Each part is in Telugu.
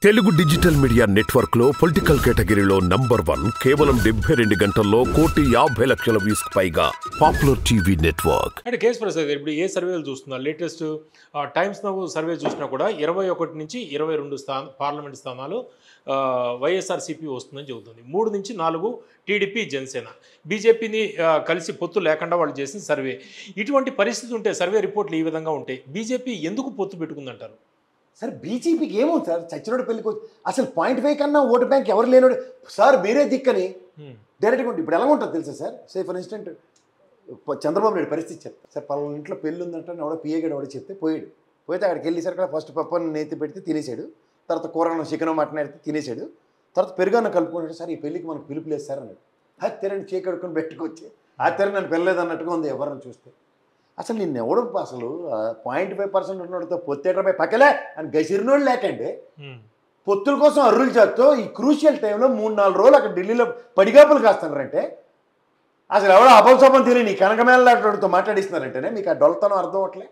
తెలుగు డిజిటల్ మీడియా నెట్వర్క్ లో పొలిటికల్ కేటగిరీలో నంబర్ 1 కేవలం 72 గంటల్లో 1,50,00,000 వ్యూస్ పైగా పాపులర్ టీవీ నెట్వర్క్. అంటే కేఎస్ ప్రసాద్ గారు ఇప్పుడు ఏ సర్వేలు చూస్తున్నారు? లేటెస్ట్ టైమ్స్ నవ్ సర్వే చూసినా కూడా 21 నుంచి 22 పార్లమెంట్ స్థానాలు వైఎస్ఆర్సీపీ వస్తుందని చెబుతుంది. 3 నుంచి 4 టీడీపీ, జనసేన, బీజేపీని కలిసి పొత్తు లేకుండా వాళ్ళు చేసిన సర్వే. ఇటువంటి పరిస్థితి ఉంటే సర్వే రిపోర్ట్లు ఈ విధంగా ఉంటాయి. బీజేపీ ఎందుకు పొత్తు పెట్టుకుందంటారు? సార్ బీజేపీకి ఏమవుతుంది సార్? చచ్చినోడు పెళ్ళికి అసలు 0.5 కన్నా ఓటు బ్యాంక్ ఎవరు లేనోడు సార్ మీరే దిక్కని డైరెక్ట్గా ఉంటుంది. ఇప్పుడు ఎలా ఉంటుంది తెలుసా sir? Say for instant Chandrababu Naidu పరిస్థితి చెప్తారు సార్, పలానా ఇంట్లో పెళ్ళి ఉందంటే ఎవడో పిఏగాడు ఎవడో చెప్తే పోయాడు. పోతే అక్కడికి వెళ్ళి సార్ ఫస్ట్ పప్పని నేతి పెడితే తినేసాడు, తర్వాత కూరను చికెన్ మటన్ అయితే తినేసాడు, తర్వాత పెరుగన్న కలుపుకుంటాడు. సార్ ఈ పెళ్ళికి మనకు పిలుపు లేదు సార్ అన్నాడు. అది తెరని చేకడుకొని పెట్టుకొచ్చి ఆ తెర నన్ను పెళ్ళలేదు అన్నట్టుగా ఉంది ఎవరని చూస్తే. అసలు నిన్ను ఎవడు అసలు 0.5% ఉన్నోడితో పొత్తేటపై పక్కలే అని గసిరినోడు లేకండి. పొత్తుల కోసం అర్రులు చేస్తూ ఈ క్రూషియల్ టైంలో 3-4 రోజులు అక్కడ ఢిల్లీలో పడిగాపులు కాస్తున్నారంటే అసలు ఎవడో అపవసపం తెలియని నీ కనకమేళతో మాట్లాడిస్తున్నారంటేనే మీకు ఆ డొలతనం అర్థం అవట్లే.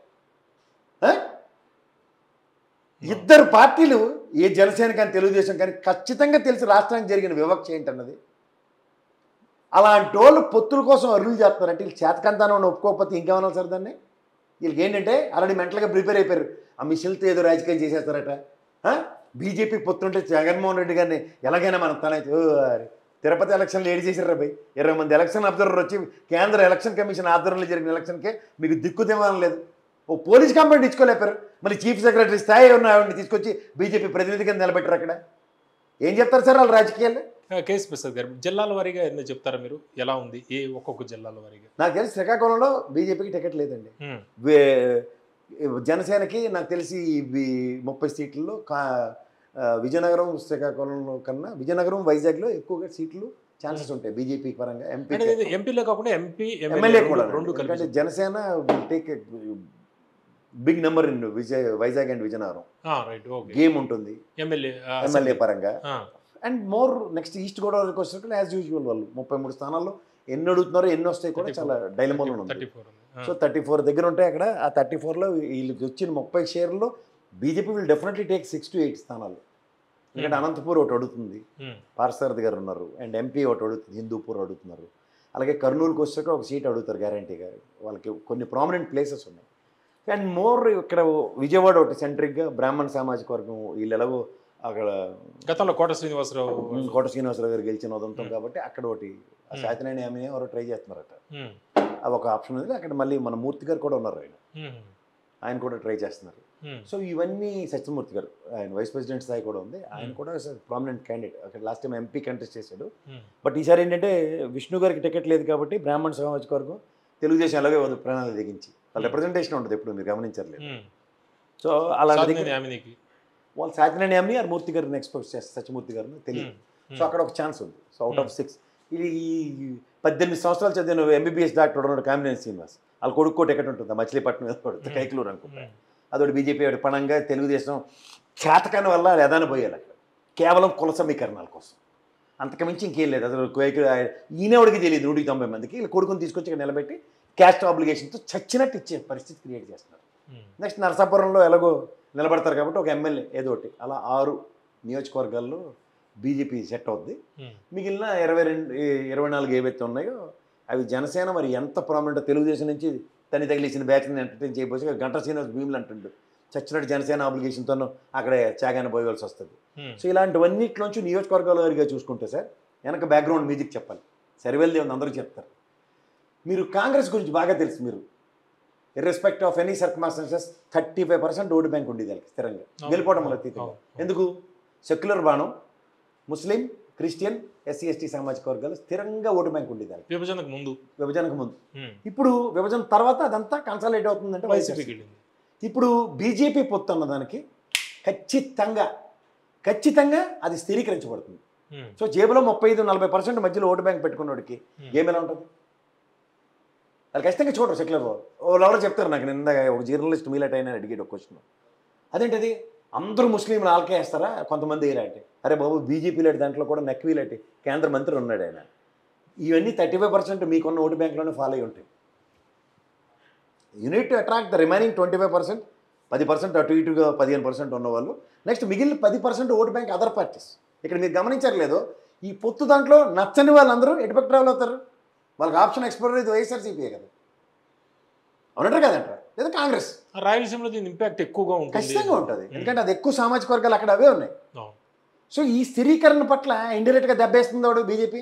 ఇద్దరు పార్టీలు ఏ జనసేన కానీ తెలుగుదేశం కానీ ఖచ్చితంగా తెలిసి రాష్ట్రానికి జరిగిన వివక్ష ఏంటన్నది. అలాంటి వాళ్ళు పొత్తుల కోసం అరువులు చేస్తారంటే వీళ్ళు చేతకంతానం ఒప్పుకోకపోతే ఇంకేమన్నా సార్ దాన్ని? వీళ్ళకి ఏంటంటే ఆల్రెడీ మెంటల్గా ప్రిపేర్ అయిపోయారు. ఆ మిషన్లతో ఏదో రాజకీయాలు చేసేస్తారట. బీజేపీ పొత్తుంటే జగన్మోహన్ రెడ్డి గారిని ఎలాగైనా మనం తిరుపతి ఎలక్షన్లు ఏడు చేశారు రాబాయ్. 20 మంది ఎలక్షన్ అబ్జర్వర్ వచ్చి కేంద్ర ఎలక్షన్ కమిషన్ ఆధ్వర్యంలో జరిగిన ఎలక్షన్కే మీకు దిక్కుదేమనం లేదు. ఓ పోలీస్ కంప్లైంట్ ఇచ్చుకోలేపారు. మళ్ళీ చీఫ్ సెక్రటరీ స్థాయి ఉన్న ఆవిడని తీసుకొచ్చి బీజేపీ ప్రతినిధి కింద నిలబెట్టారు. అక్కడ ఏం చెప్తారు సార్ వాళ్ళు రాజకీయాలు? కేఎస్ ప్రసాద్ గారు జిల్లాల వారీగా ఎందుకు చెప్తారా మీరు? ఎలా ఉంది ఒక్కొక్క జిల్లాల వారీగా? నాకు తెలిసి శ్రీకాకుళంలో బీజేపీకి టికెట్ లేదండి. జనసేనకి నాకు తెలిసి 30 సీట్లలో విజయనగరం శ్రీకాకుళంలో కన్నా విజయనగరం వైజాగ్లో ఎక్కువగా సీట్లు ఛాన్సెస్ ఉంటాయి బీజేపీ పరంగా. ఎంపీలో కాకుండా ఎమ్మెల్యే కూడా రెండు. ఎందుకంటే Janasena take big number in Vizag and Vizianagaram. Game ఉంటుంది ఎమ్మెల్యే పరంగా. అండ్ మోర్ నెక్స్ట్ ఈస్ట్ గోదావరికి వచ్చినట్టు యాజ్ యూజువల్ వాళ్ళు 33 స్థానాల్లో ఎన్ని అడుగుతున్నారో ఎన్ని వస్తాయి కూడా చాలా డైలమాలో ఉంది. సో 34 దగ్గర ఉంటాయి అక్కడ. ఆ 34లో వీళ్ళకి వచ్చిన 30 షేర్లో BJP will definitely take 6 to 8 స్థానాలు. ఎందుకంటే అనంతపూర్ ఒకటి అడుగుతుంది, పార్సారథి గారు ఉన్నారు, అండ్ ఎంపీ ఒకటి అడుగుతుంది, హిందూపూర్ అడుగుతున్నారు. అలాగే కర్నూలుకి వచ్చాక ఒక సీట్ అడుగుతారు గ్యారంటీగా. వాళ్ళకి కొన్ని ప్రామినెంట్ ప్లేసెస్ ఉన్నాయి. అండ్ మోర్ ఇక్కడ విజయవాడ ఒకటి సెంట్రిక్గా బ్రాహ్మణ సామాజిక వర్గం వీళ్ళు ఎలాగో అక్కడ గతంలో కోట శ్రీనివాసరావు గారు గెలిచిన ఉదంతం కాబట్టి అక్కడ ఒకటి శాతినేని ఆమె ఎవరో ట్రై చేస్తున్నారట. అది ఒక ఆప్షన్ ఉంది. అక్కడ మళ్ళీ మన మూర్తి గారు కూడా ఉన్నారు, ఆయన కూడా ట్రై చేస్తున్నారు. సో ఇవన్నీ సత్యమూర్తి గారు ఆయన వైస్ ప్రెసిడెంట్ స్థాయి కూడా ఉంది, ఆయన కూడా ప్రామినెంట్ క్యాండిడేట్. అక్కడ లాస్ట్ టైం ఎంపీ కంటెస్ట్ చేశాడు. బట్ ఈసారి ఏంటంటే విష్ణు గారికి టికెట్ లేదు కాబట్టి బ్రాహ్మణ సామాజిక వర్గం తెలుగుదేశం అలాగే ప్రణాళిక దిగించి వాళ్ళ రిప్రజెంటేషన్ ఉంటుంది ఎప్పుడు మీరు గమనించలేదు. సో అలా వాళ్ళు సాతినేని ఆమెని ఆ మూర్తి గారిని ఎక్స్పెక్ట్ చేస్తారు, సత్యమూర్తి గారిని తెలియదు. సో అక్కడ ఒక ఛాన్స్ ఉంది. సో అవుట్ ఆఫ్ 6 ఇది 18 సంవత్సరాలు చదివిన ఎంబీబీఎస్ డాక్టర్ ఉన్నాడు కామినేని శ్రీనివాస్, వాళ్ళ కొడుకు టికెట్ ఉంటుంది మచిలీపట్నం మీద పడుతుంది, కైకలూరు అనుకుంటా. అదొకటి బీజేపీ ఒకటి పణంగా తెలుగుదేశం చేతకాని వల్ల ఎదాన పోయాలి అక్కడ కేవలం కుల సమీకరణాల కోసం. అంతకుమించి ఇంకేం లేదు. అసలు ఈయనవాడికి తెలియదు 190 మందికి వీళ్ళు కొడుకుని తీసుకొచ్చి ఇక్కడ నిలబెట్టి క్యాస్ట్ ఆబ్లిగేషన్తో చచ్చినట్టు ఇచ్చే పరిస్థితి క్రియేట్ చేస్తున్నారు. నెక్స్ట్ నరసాపురంలో ఎలాగో నిలబడతారు కాబట్టి ఒక ఎమ్మెల్యే ఏదో ఒకటి అలా 6 నియోజకవర్గాల్లో బీజేపీ సెట్ అవుద్ది. మిగిలిన 24 ఏవైతే ఉన్నాయో అవి జనసేన మరి ఎంత ప్రామినెంట్ తెలుగుదేశం నుంచి తని తగిలేసిన బ్యాచ్ని ఎంటర్టైన్ చేయబోసి గంటా శ్రీనివాస్ భీములు అంటుండు చచ్చినట్టు జనసేన ఆబ్లిగేషన్తోనూ అక్కడే చాగాన పోయవలసి వస్తుంది. సో ఇలాంటివన్నిట్లోంచి నియోజకవర్గాల వారిగా చూసుకుంటే సార్ వెనక బ్యాక్గ్రౌండ్ మ్యూజిక్ చెప్పాలి. సరివెల్ది ఉంది అందరూ చెప్తారు. మీరు కాంగ్రెస్ గురించి బాగా తెలుసు. మీరు irrespective of any circumstances 35% vote bank ఉండేది వాళ్ళకి స్థిరంగా గెలిపోవడం వల్ల అతీతంగా. ఎందుకు? సెక్యులర్ బాణం ముస్లిం, క్రిస్టియన్, ఎస్సీ ఎస్టీ సామాజిక వర్గాలు స్థిరంగా ఓటు బ్యాంక్ ఉండేది వాళ్ళకి విభజనకు ముందు. ఇప్పుడు విభజన తర్వాత అదంతా కన్సాలిడేట్ అవుతుందంటే వైసీపీకి. ఇప్పుడు బీజేపీ పొత్తు అన్నదానికి ఖచ్చితంగా అది స్థిరీకరించబడుతుంది. సో జేబులో 35-40% మధ్యలో ఓటు బ్యాంక్ పెట్టుకున్నోడికి గేమ్ ఎలా ఉంటుంది? వాళ్ళు ఖచ్చితంగా చూడరు. సెక్యులర్ వాళ్ళు ఎవరో చెప్తారు నాకు. నిన్న ఒక జర్నలిస్ట్ మీలట్ అయినా అడిగేది ఒక క్వశ్చన్, అదేంటది అందరూ ముస్లింలు ఆల్కే వేస్తారా కొంతమంది వేయాలంటే? అరే బాబు బీజేపీలో దాంట్లో కూడా నక్వీలటి కేంద్ర మంత్రి ఉన్నాడు ఆయన. ఇవన్నీ 35% మీకున్న ఓటు బ్యాంక్లోనే ఫాలో అయ్యి ఉంటాయి. Unit to attract the remaining 25% 10% అటు ఇటుగా 15% ఉన్నవాళ్ళు. నెక్స్ట్ మిగిలిన 10% ఓటు బ్యాంక్ అదర్ పార్టీస్. ఇక్కడ మీరు గమనించారు లేదో, ఈ పొత్తు దాంట్లో నచ్చని వాళ్ళందరూ ఎటుపక్క ట్రావెల్ అవుతారు? వాళ్ళకి ఆప్షన్ ఎక్స్ప్లోర్ అయితే వైఎస్ఆర్సీపీయే కదా, అవునంటారు కదంటారా, లేదా కాంగ్రెస్. రాయలసీమలో దీని ఇంపాక్ట్ ఎక్కువగా ఉంటుంది, ఖచ్చితంగా ఉంటుంది. ఎందుకంటే అది ఎక్కువ సామాజిక వర్గాలు అక్కడ అవే ఉన్నాయి. సో ఈ స్థిరీకరణ పట్ల ఇండైరెక్ట్గా దెబ్బేస్తుంది వాడు బీజేపీ.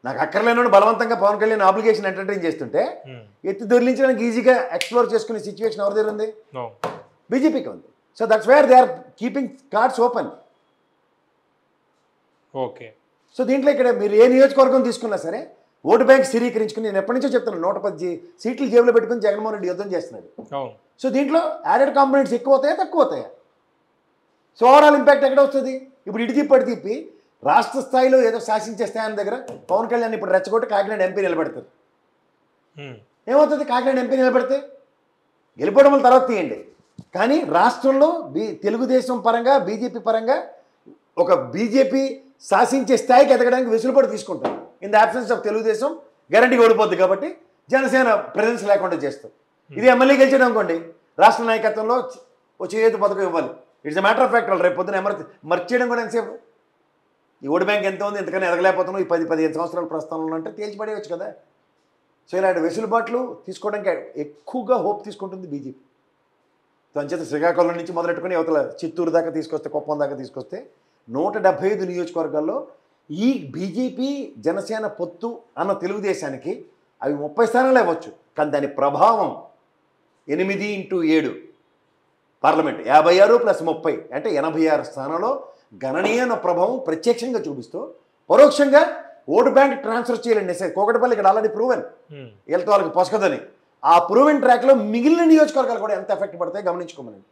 నాకు అక్కర్లేని బలవంతంగా పవన్ కళ్యాణ్ ఆబ్లిగేషన్ ఎంటర్టైన్ చేస్తుంటే ఎత్తి దొరిలించడానికి ఈజీగా ఎక్స్ప్లోర్ చేసుకునే సిచ్యువేషన్ ఎవరి దగ్గర ఉంది? బీజేపీకి ఉంది. So that's where they are keeping cards open. Okay. So దీంట్లో ఇక్కడ మీరు ఏ నియోజకవర్గం తీసుకున్నా సరే ఓటు బ్యాంక్ స్థిరీకరించుకుని, నేను ఎప్పటి నుంచో చెప్తున్నాను, 110 సీట్లు జేబులో పెట్టుకుని జగన్మోహన్ రెడ్డి యుద్ధం చేస్తున్నాడు. సో దీంట్లో యాడెడ్ కాంపోనెంట్స్ ఎక్కువ అవుతాయా తక్కువ అవుతాయా? సో ఓవరాల్ ఇంపాక్ట్ ఎక్కడ వస్తుంది? ఇప్పుడు ఇటు తిప్పి అటు తిప్పి రాష్ట్ర స్థాయిలో ఏదో శాసించే స్థానం దగ్గర పవన్ కళ్యాణ్ ఇప్పుడు రెచ్చగొట్టి కాకినాడ ఎంపీ నిలబెడతారు. ఏమవుతుంది? కాకినాడ ఎంపీ నిలబెడితే గెలిపోవడం వల్ల తర్వాత తీయండి, కానీ రాష్ట్రంలో తెలుగుదేశం పరంగా బీజేపీ పరంగా ఒక బీజేపీ శాసించే స్థాయికి ఎదగడానికి వెసులుబాటు తీసుకుంటారు. In the absence of Telugu Desam గ్యారంటీగా ఓడిపోద్ది కాబట్టి జనసేన ప్రెజెన్స్ లేకుండా చేస్తారు. ఇది ఎమ్మెల్యే గెలిచాడు అనుకోండి, రాష్ట్ర నాయకత్వంలో చేతి పథకం ఇవ్వాలి. It's a matter of fact. వాళ్ళు రేపు పొద్దున మర్చి చేయడం కూడా ఎంతసేపు? ఈ ఓటు బ్యాంక్ ఎంత ఉంది, ఎంతకన్నా ఎదగలేకపోతున్నాం, ఈ 10-15 సంవత్సరాల ప్రస్థానంలో అంటే తేల్చిపడేయచ్చు కదా. సో ఇలాంటి వెసులుబాట్లు తీసుకోవడానికి ఎక్కువగా హోప్ తీసుకుంటుంది బీజేపీ. అంచేత శ్రీకాకుళం నుంచి మొదలెట్టుకుని అవతల చిత్తూరు దాకా తీసుకొస్తే, కుప్పం దాకా తీసుకొస్తే 175 నియోజకవర్గాల్లో ఈ బీజేపీ జనసేన పొత్తు అన్న తెలుగుదేశానికి అవి 30 స్థానాలు ఇవ్వచ్చు, కానీ దాని ప్రభావం 8x7 పార్లమెంట్ 56 + 30 అంటే 86 స్థానాల్లో గణనీయమైన ప్రభావం ప్రత్యక్షంగా చూపిస్తూ పరోక్షంగా ఓటు బ్యాంక్ ట్రాన్స్ఫర్ చేయాలండి. కోకటపల్లి ఇక్కడ ఆల్రెడీ ప్రూవెన్, వీళ్ళతో వాళ్ళకి పొసకదని. ఆ ప్రూవెన్ ట్రాక్లో మిగిలిన నియోజకవర్గాలు కూడా ఎంత ఎఫెక్ట్ పడతాయి గమనించుకోమనండి.